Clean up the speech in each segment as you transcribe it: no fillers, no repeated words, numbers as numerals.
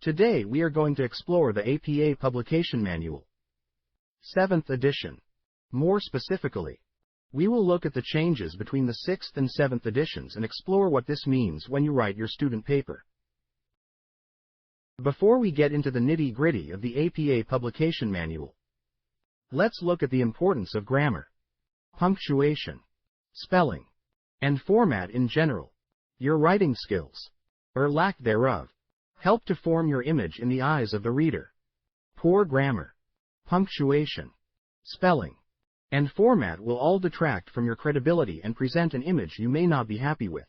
Today we are going to explore the APA Publication Manual, 7th edition. More specifically, we will look at the changes between the 6th and 7th editions and explore what this means when you write your student paper. Before we get into the nitty-gritty of the APA Publication Manual, let's look at the importance of grammar, punctuation, spelling, and format in general. Your writing skills, or lack thereof, help to form your image in the eyes of the reader. Poor grammar, punctuation, spelling, and format will all detract from your credibility and present an image you may not be happy with.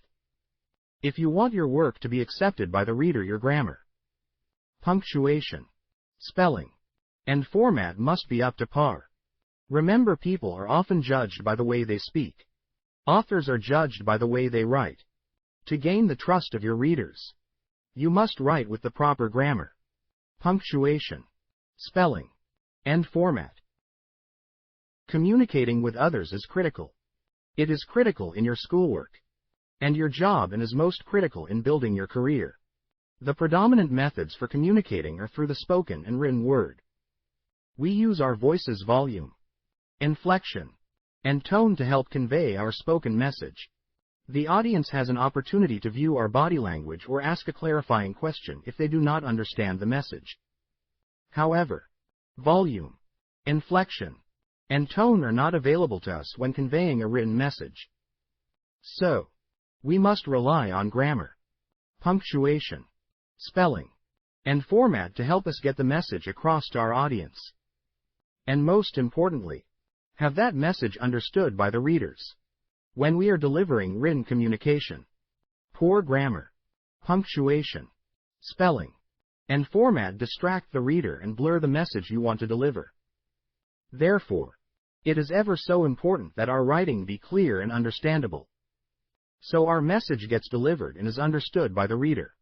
If you want your work to be accepted by the reader, your grammar, punctuation, spelling, and format must be up to par. Remember, people are often judged by the way they speak. Authors are judged by the way they write. To gain the trust of your readers, you must write with the proper grammar, punctuation, spelling, and format. Communicating with others is critical. It is critical in your schoolwork and your job, and is most critical in building your career. The predominant methods for communicating are through the spoken and written word. We use our voice's volume, inflection, and tone to help convey our spoken message. The audience has an opportunity to view our body language or ask a clarifying question if they do not understand the message. However, volume, inflection, and tone are not available to us when conveying a written message. So, we must rely on grammar, punctuation, spelling, and format to help us get the message across to our audience. And most importantly, have that message understood by the readers. When we are delivering written communication, poor grammar, punctuation, spelling, and format distract the reader and blur the message you want to deliver. Therefore, it is ever so important that our writing be clear and understandable, so our message gets delivered and is understood by the reader.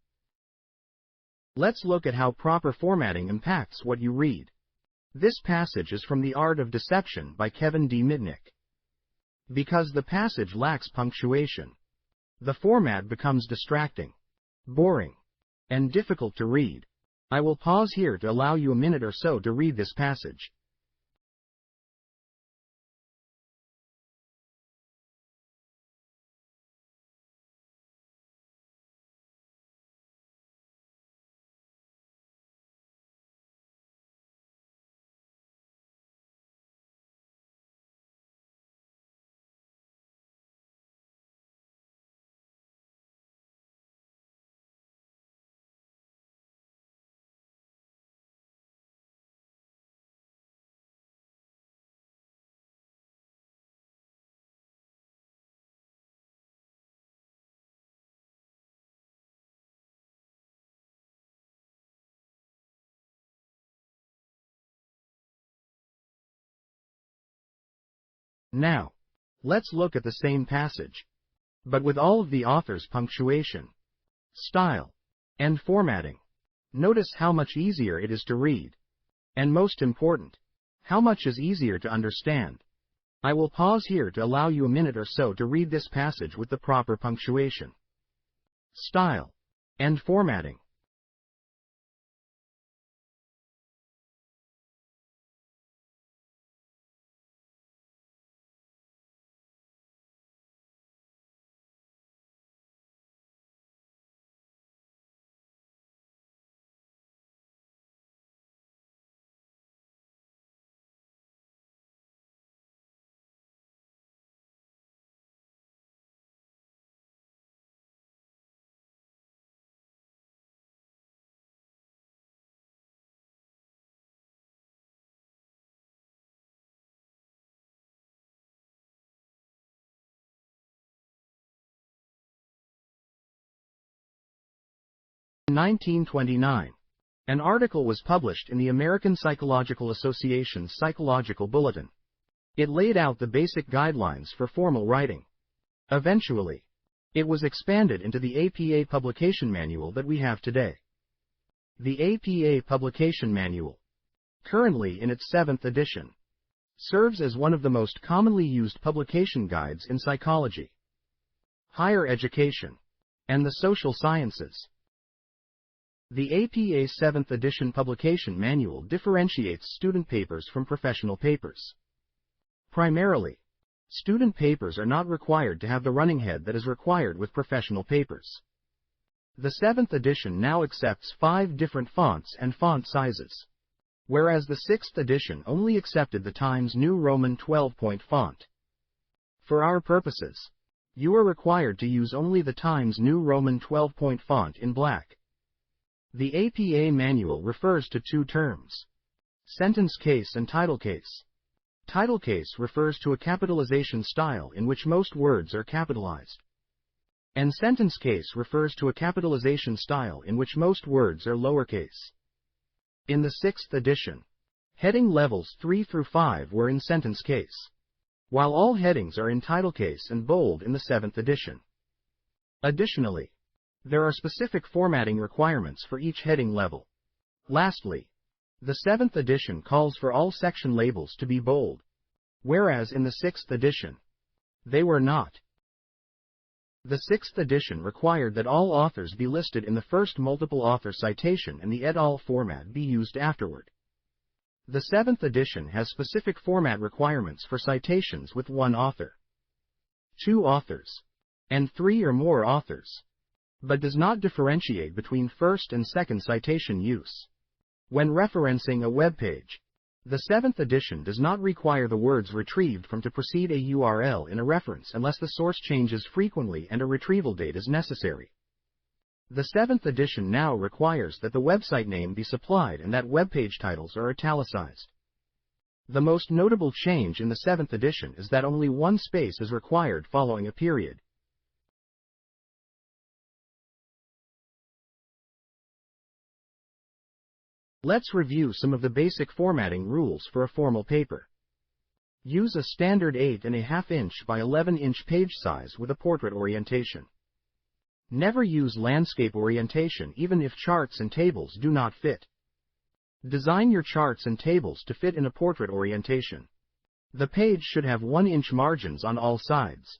Let's look at how proper formatting impacts what you read. This passage is from The Art of Deception by Kevin D. Mitnick. Because the passage lacks punctuation, the format becomes distracting, boring, and difficult to read. I will pause here to allow you a minute or so to read this passage. Now, let's look at the same passage, but with all of the author's punctuation, style, and formatting. Notice how much easier it is to read, and most important, how much is easier to understand. I will pause here to allow you a minute or so to read this passage with the proper punctuation, style, and formatting. In 1929, an article was published in the American Psychological Association's Psychological Bulletin. It laid out the basic guidelines for formal writing. Eventually, it was expanded into the APA Publication Manual that we have today. The APA Publication Manual, currently in its 7th edition, serves as one of the most commonly used publication guides in psychology, higher education, and the social sciences. The APA 7th edition publication manual differentiates student papers from professional papers. Primarily, student papers are not required to have the running head that is required with professional papers. The 7th edition now accepts 5 different fonts and font sizes, whereas the 6th edition only accepted the Times New Roman 12-point font. For our purposes, you are required to use only the Times New Roman 12-point font in black. The APA manual refers to 2 terms: sentence case and title case. Title case refers to a capitalization style in which most words are capitalized, and sentence case refers to a capitalization style in which most words are lowercase. In the 6th edition, heading levels 3 through 5 were in sentence case, while all headings are in title case and bold in the 7th edition. Additionally, there are specific formatting requirements for each heading level. Lastly, the 7th edition calls for all section labels to be bold, whereas in the 6th edition, they were not. The 6th edition required that all authors be listed in the first multiple author citation and the et al. Format be used afterward. The 7th edition has specific format requirements for citations with 1 author, 2 authors, and 3 or more authors, but does not differentiate between first and second citation use. When referencing a web page, the 7th edition does not require the words retrieved from to precede a URL in a reference unless the source changes frequently and a retrieval date is necessary. The 7th edition now requires that the website name be supplied and that web page titles are italicized. The most notable change in the 7th edition is that only 1 space is required following a period. Let's review some of the basic formatting rules for a formal paper. Use a standard 8.5 inch by 11 inch page size with a portrait orientation. Never use landscape orientation even if charts and tables do not fit. Design your charts and tables to fit in a portrait orientation. The page should have 1-inch margins on all sides.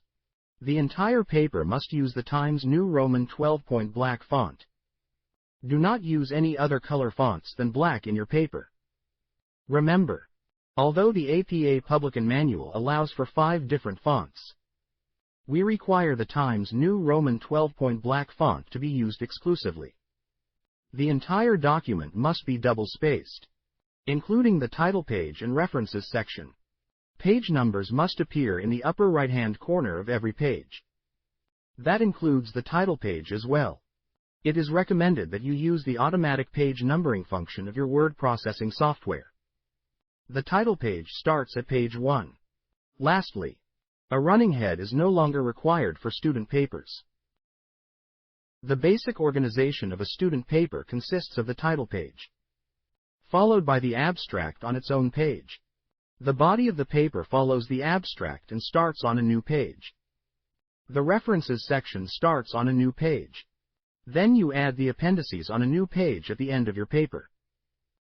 The entire paper must use the Times New Roman 12-point black font. Do not use any other color fonts than black in your paper. Remember, although the APA Publican Manual allows for 5 different fonts, we require the Times New Roman 12-point black font to be used exclusively. The entire document must be double-spaced, including the title page and references section. Page numbers must appear in the upper right-hand corner of every page. That includes the title page as well. It is recommended that you use the automatic page numbering function of your word processing software. The title page starts at page 1. Lastly, a running head is no longer required for student papers. The basic organization of a student paper consists of the title page, followed by the abstract on its own page. The body of the paper follows the abstract and starts on a new page. The references section starts on a new page. Then you add the appendices on a new page at the end of your paper.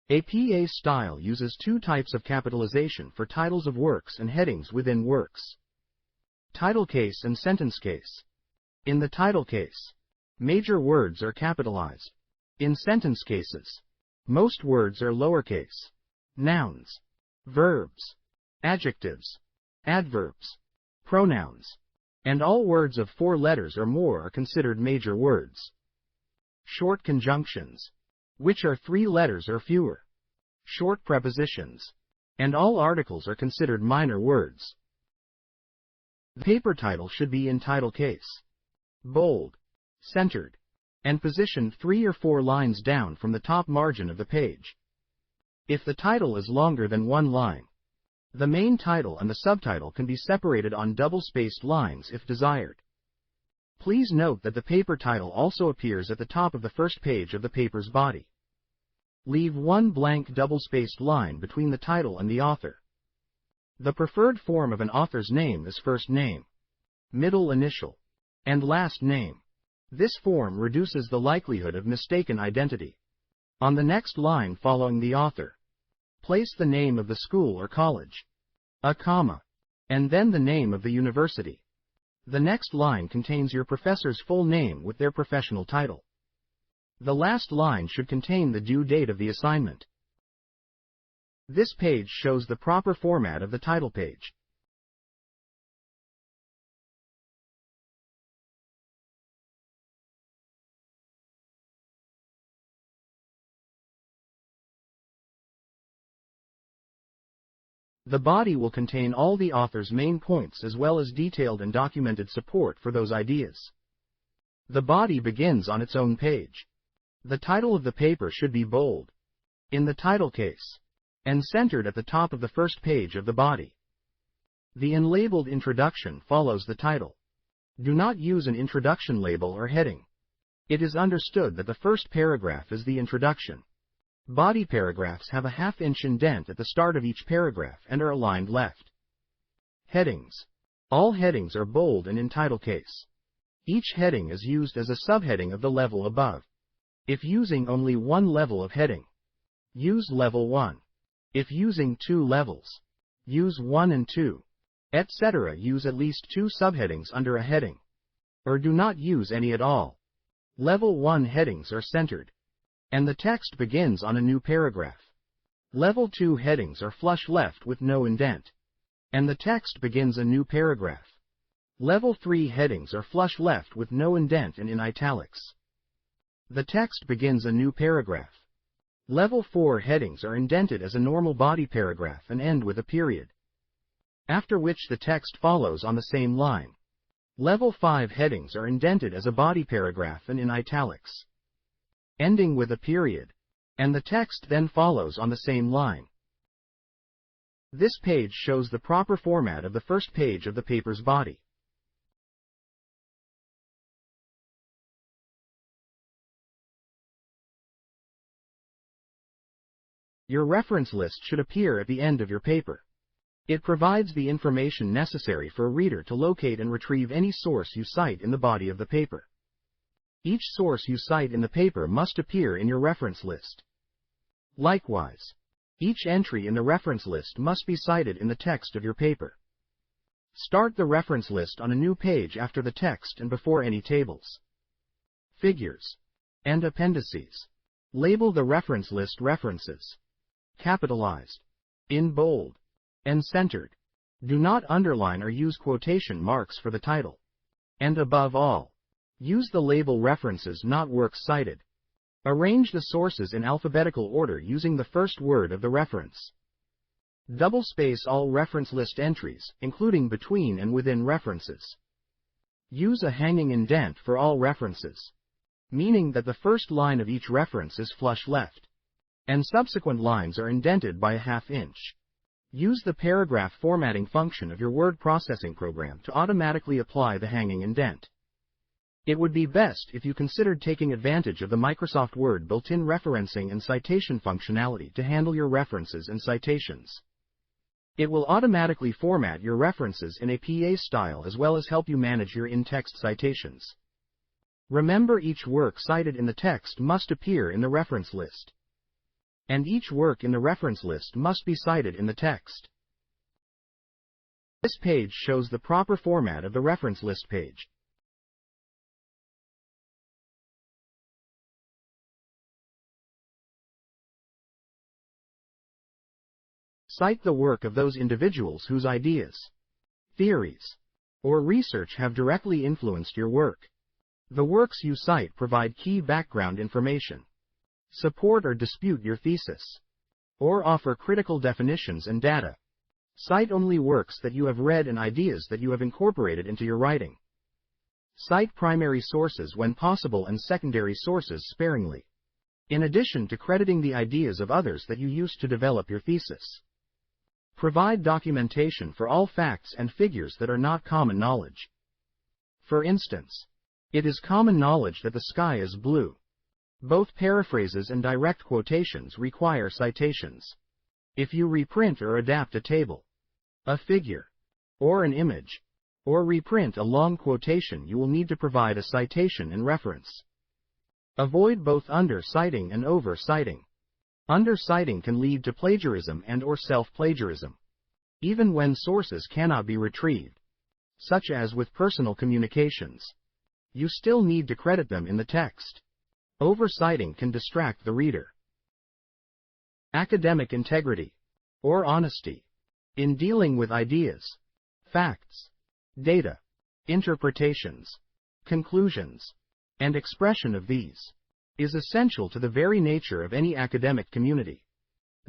APA style uses 2 types of capitalization for titles of works and headings within works: title case and sentence case. In the title case, major words are capitalized. In sentence cases, most words are lowercase. Nouns, verbs, adjectives, adverbs, pronouns, and all words of 4 letters or more are considered major words. Short conjunctions, which are 3 letters or fewer, short prepositions, and all articles are considered minor words. The paper title should be in title case, bold, centered, and positioned 3 or 4 lines down from the top margin of the page. If the title is longer than 1 line, the main title and the subtitle can be separated on double-spaced lines if desired. Please note that the paper title also appears at the top of the first page of the paper's body. Leave 1 blank double-spaced line between the title and the author. The preferred form of an author's name is first name, middle initial, and last name. This form reduces the likelihood of mistaken identity. On the next line following the author, place the name of the school or college, a comma, and then the name of the university. The next line contains your professor's full name with their professional title. The last line should contain the due date of the assignment. This page shows the proper format of the title page. The body will contain all the author's main points as well as detailed and documented support for those ideas. The body begins on its own page. The title of the paper should be bold, in the title case, and centered at the top of the first page of the body. The unlabeled introduction follows the title. Do not use an introduction label or heading. It is understood that the first paragraph is the introduction. Body paragraphs have a half-inch indent at the start of each paragraph and are aligned left. Headings. All headings are bold and in title case. Each heading is used as a subheading of the level above. If using only one level of heading, use level 1. If using 2 levels, use 1 and 2, etc. Use at least 2 subheadings under a heading, or do not use any at all. Level 1 headings are centered, and the text begins on a new paragraph. Level 2 headings are flush left with no indent, and the text begins a new paragraph. Level 3 headings are flush left with no indent and in italics. The text begins a new paragraph. Level 4 headings are indented as a normal body paragraph and end with a period, after which the text follows on the same line. Level 5 headings are indented as a body paragraph and in italics, ending with a period, and the text then follows on the same line. This page shows the proper format of the first page of the paper's body. Your reference list should appear at the end of your paper. It provides the information necessary for a reader to locate and retrieve any source you cite in the body of the paper. Each source you cite in the paper must appear in your reference list. Likewise, each entry in the reference list must be cited in the text of your paper. Start the reference list on a new page after the text and before any tables, figures, and appendices. Label the reference list references, capitalized, in bold, and centered. Do not underline or use quotation marks for the title. And above all, use the label references, not works cited. Arrange the sources in alphabetical order using the first word of the reference. Double-space all reference list entries, including between and within references. Use a hanging indent for all references, meaning that the first line of each reference is flush left, and subsequent lines are indented by a half-inch. Use the paragraph formatting function of your word processing program to automatically apply the hanging indent. It would be best if you considered taking advantage of the Microsoft Word built-in referencing and citation functionality to handle your references and citations. It will automatically format your references in a PA style as well as help you manage your in-text citations. Remember, each work cited in the text must appear in the reference list, and each work in the reference list must be cited in the text. This page shows the proper format of the reference list page. Cite the work of those individuals whose ideas, theories, or research have directly influenced your work. The works you cite provide key background information, support or dispute your thesis, or offer critical definitions and data. Cite only works that you have read and ideas that you have incorporated into your writing. Cite primary sources when possible and secondary sources sparingly, in addition to crediting the ideas of others that you used to develop your thesis. Provide documentation for all facts and figures that are not common knowledge. For instance, it is common knowledge that the sky is blue. Both paraphrases and direct quotations require citations. If you reprint or adapt a table, a figure, or an image, or reprint a long quotation, you will need to provide a citation and reference. Avoid both under-citing and over-citing. Under-citing can lead to plagiarism and/or self-plagiarism, even when sources cannot be retrieved, such as with personal communications. You still need to credit them in the text. Oversighting can distract the reader. Academic integrity, or honesty, in dealing with ideas, facts, data, interpretations, conclusions, and expression of these, is essential to the very nature of any academic community.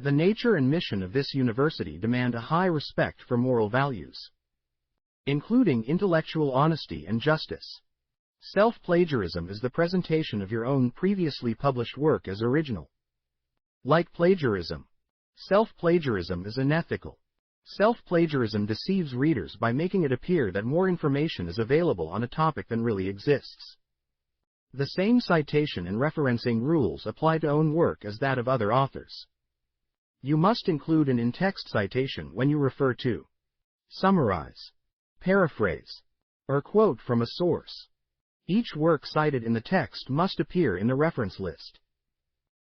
The nature and mission of this university demand a high respect for moral values, including intellectual honesty and justice. Self-plagiarism is the presentation of your own previously published work as original. Like plagiarism, self-plagiarism is unethical. Self-plagiarism deceives readers by making it appear that more information is available on a topic than really exists. The same citation and referencing rules apply to own work as that of other authors. You must include an in-text citation when you refer to, summarize, paraphrase, or quote from a source. Each work cited in the text must appear in the reference list,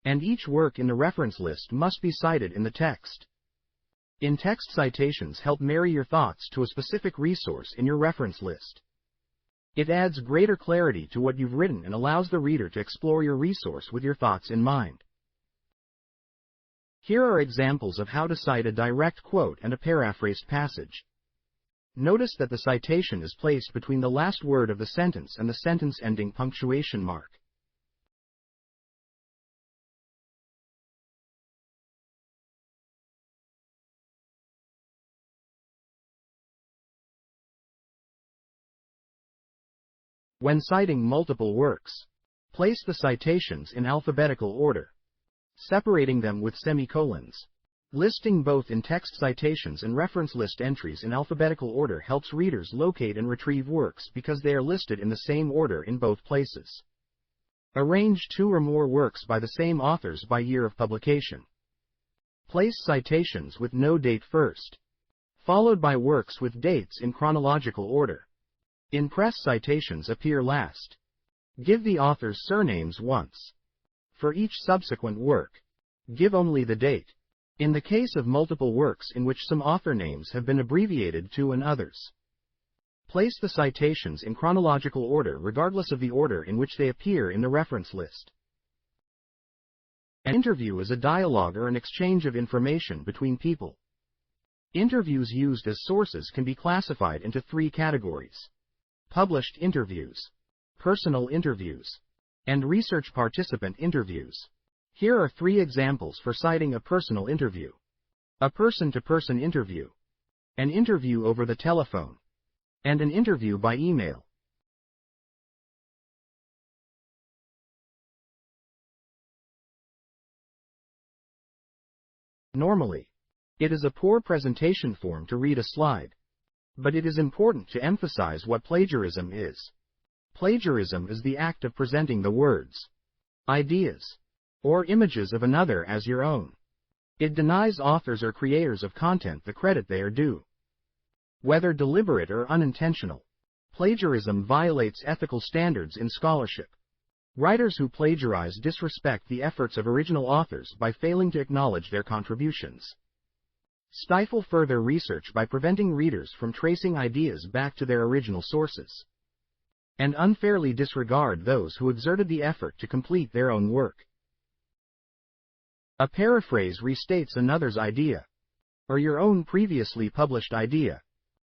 and each work in the reference list must be cited in the text. In-text citations help marry your thoughts to a specific resource in your reference list. It adds greater clarity to what you've written and allows the reader to explore your resource with your thoughts in mind. Here are examples of how to cite a direct quote and a paraphrased passage. Notice that the citation is placed between the last word of the sentence and the sentence-ending punctuation mark. When citing multiple works, place the citations in alphabetical order, separating them with semicolons. Listing both in-text citations and reference list entries in alphabetical order helps readers locate and retrieve works because they are listed in the same order in both places. Arrange two or more works by the same authors by year of publication. Place citations with no date first, followed by works with dates in chronological order. In-press citations appear last. Give the author's surnames once. For each subsequent work, give only the date. In the case of multiple works in which some author names have been abbreviated to and others, place the citations in chronological order regardless of the order in which they appear in the reference list. An interview is a dialogue or an exchange of information between people. Interviews used as sources can be classified into three categories: published interviews, personal interviews, and research participant interviews. Here are three examples for citing a personal interview: a person-to-person interview, an interview over the telephone, and an interview by email. Normally, it is a poor presentation form to read a slide, but it is important to emphasize what plagiarism is. Plagiarism is the act of presenting the words, ideas, or images of another as your own. It denies authors or creators of content the credit they are due. Whether deliberate or unintentional, plagiarism violates ethical standards in scholarship. Writers who plagiarize disrespect the efforts of original authors by failing to acknowledge their contributions. Stifle further research by preventing readers from tracing ideas back to their original sources. And unfairly disregard those who exerted the effort to complete their own work. A paraphrase restates another's idea, or your own previously published idea,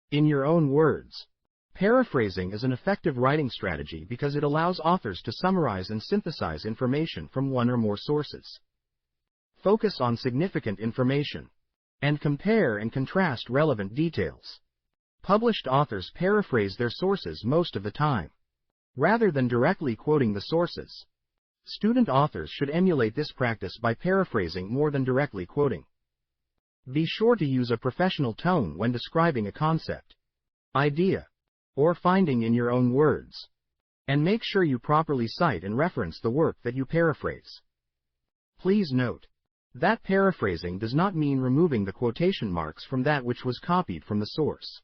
in your own words. Paraphrasing is an effective writing strategy because it allows authors to summarize and synthesize information from one or more sources. Focus on significant information, and compare and contrast relevant details. Published authors paraphrase their sources most of the time, rather than directly quoting the sources. Student authors should emulate this practice by paraphrasing more than directly quoting. Be sure to use a professional tone when describing a concept, idea, or finding in your own words, and make sure you properly cite and reference the work that you paraphrase. Please note that paraphrasing does not mean removing the quotation marks from that which was copied from the source.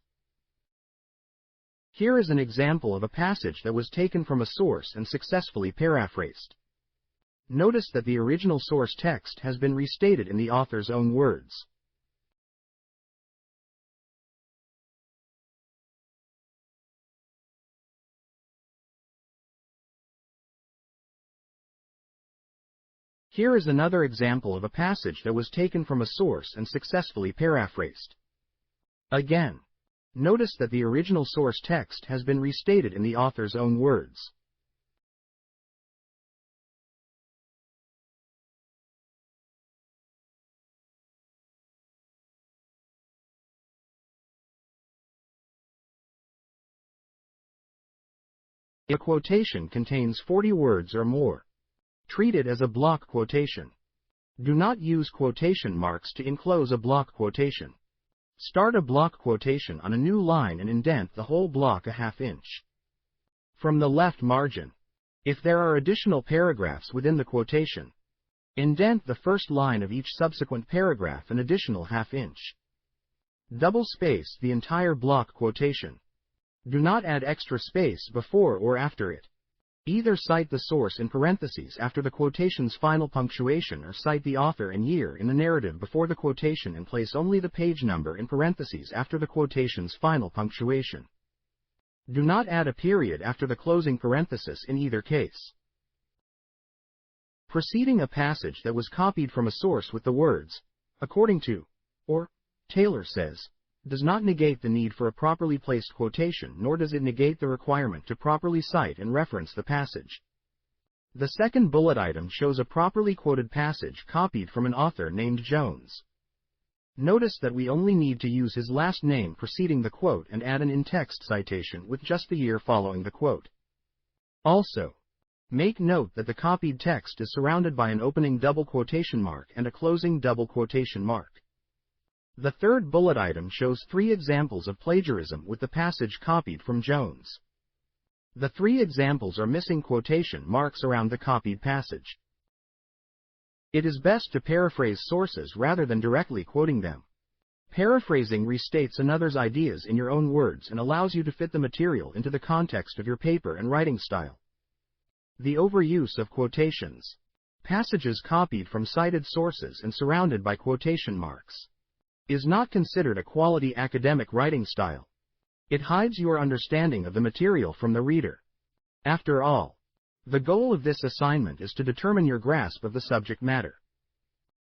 Here is an example of a passage that was taken from a source and successfully paraphrased. Notice that the original source text has been restated in the author's own words. Here is another example of a passage that was taken from a source and successfully paraphrased. Again, notice that the original source text has been restated in the author's own words. If a quotation contains 40 words or more, treat it as a block quotation. Do not use quotation marks to enclose a block quotation. Start a block quotation on a new line and indent the whole block a ½ inch. From the left margin, if there are additional paragraphs within the quotation, indent the first line of each subsequent paragraph an additional ½ inch. Double space the entire block quotation. Do not add extra space before or after it. Either cite the source in parentheses after the quotation's final punctuation or cite the author and year in the narrative before the quotation and place only the page number in parentheses after the quotation's final punctuation. Do not add a period after the closing parenthesis in either case. Preceding a passage that was copied from a source with the words, according to, or, Taylor says, does not negate the need for a properly placed quotation, nor does it negate the requirement to properly cite and reference the passage. The second bullet item shows a properly quoted passage copied from an author named Jones. Notice that we only need to use his last name preceding the quote and add an in-text citation with just the year following the quote. Also, make note that the copied text is surrounded by an opening double quotation mark and a closing double quotation mark. The third bullet item shows 3 examples of plagiarism with the passage copied from Jones. The 3 examples are missing quotation marks around the copied passage. It is best to paraphrase sources rather than directly quoting them. Paraphrasing restates another's ideas in your own words and allows you to fit the material into the context of your paper and writing style. The overuse of quotations. Passages copied from cited sources and surrounded by quotation marks is not considered a quality academic writing style. It hides your understanding of the material from the reader. After all, the goal of this assignment is to determine your grasp of the subject matter,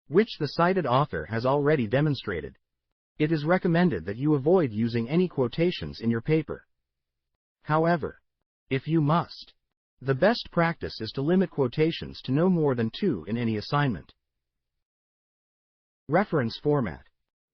which the cited author has already demonstrated. It is recommended that you avoid using any quotations in your paper. However, if you must, the best practice is to limit quotations to no more than 2 in any assignment. Reference format.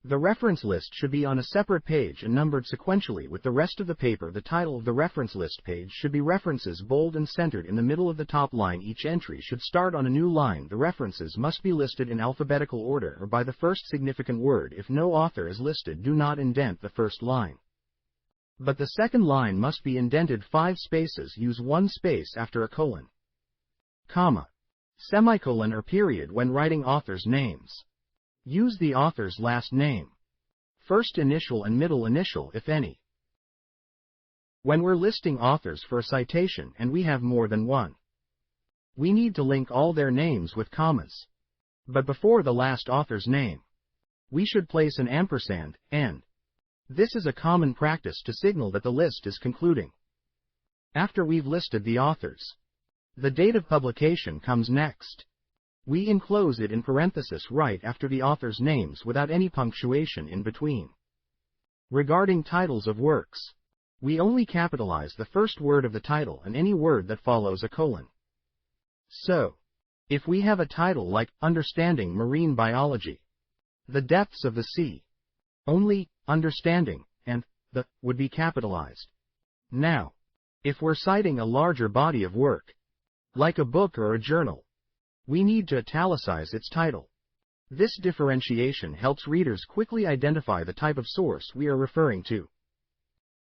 The reference list should be on a separate page and numbered sequentially with the rest of the paper. The title of the reference list page should be references, bold and centered in the middle of the top line. Each entry should start on a new line. The references must be listed in alphabetical order or by the first significant word. If no author is listed, do not indent the first line, but the second line must be indented 5 spaces. Use 1 space after a colon, comma, semicolon or period when writing authors' names. Use the author's last name, first initial and middle initial if any. When we're listing authors for a citation and we have more than one, we need to link all their names with commas. But before the last author's name, we should place an ampersand, and. This is a common practice to signal that the list is concluding. After we've listed the authors, the date of publication comes next. We enclose it in parenthesis right after the author's names without any punctuation in between. Regarding titles of works, we only capitalize the first word of the title and any word that follows a colon. So, if we have a title like Understanding Marine Biology, the Depths of the Sea, only Understanding and the would be capitalized. Now, if we're citing a larger body of work, like a book or a journal, we need to italicize its title. This differentiation helps readers quickly identify the type of source we are referring to.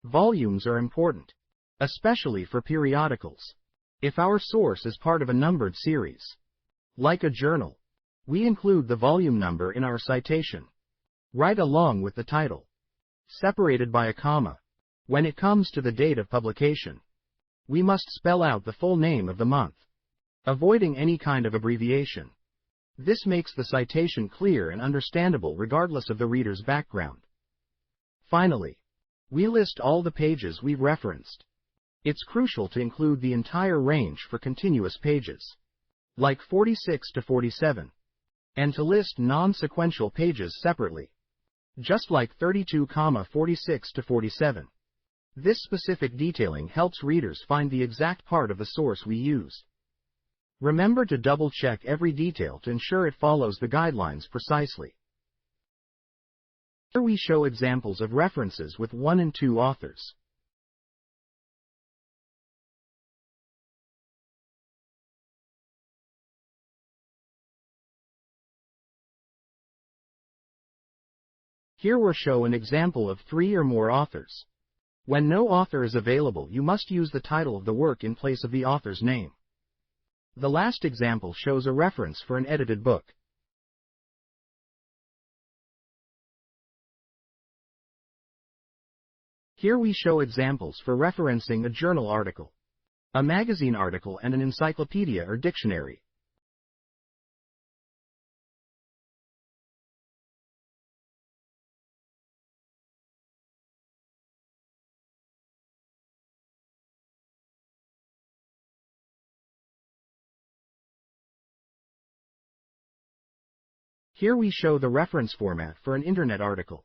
Volumes are important, especially for periodicals. If our source is part of a numbered series, like a journal, we include the volume number in our citation, right along with the title, separated by a comma. When it comes to the date of publication, we must spell out the full name of the month, avoiding any kind of abbreviation. This makes the citation clear and understandable regardless of the reader's background. Finally, we list all the pages we've referenced. It's crucial to include the entire range for continuous pages. like 46 to 47, and to list non-sequential pages separately, just like 32, 46 to 47. This specific detailing helps readers find the exact part of the source we use. Remember to double-check every detail to ensure it follows the guidelines precisely. Here we show examples of references with 1 and 2 authors. Here we show an example of 3 or more authors. When no author is available, you must use the title of the work in place of the author's name. The last example shows a reference for an edited book. Here we show examples for referencing a journal article, a magazine article, and an encyclopedia or dictionary. Here we show the reference format for an Internet article.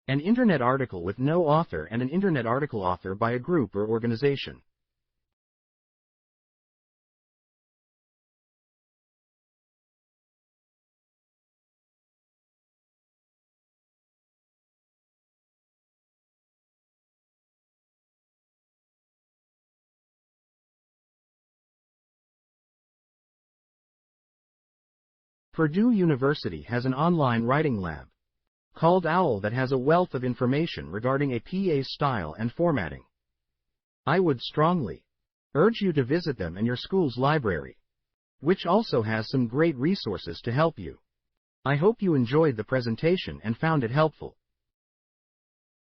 An Internet article with no author and an Internet article authored by a group or organization. Purdue University has an online writing lab called OWL that has a wealth of information regarding a PA's style and formatting. I would strongly urge you to visit them and your school's library, which also has some great resources to help you. I hope you enjoyed the presentation and found it helpful.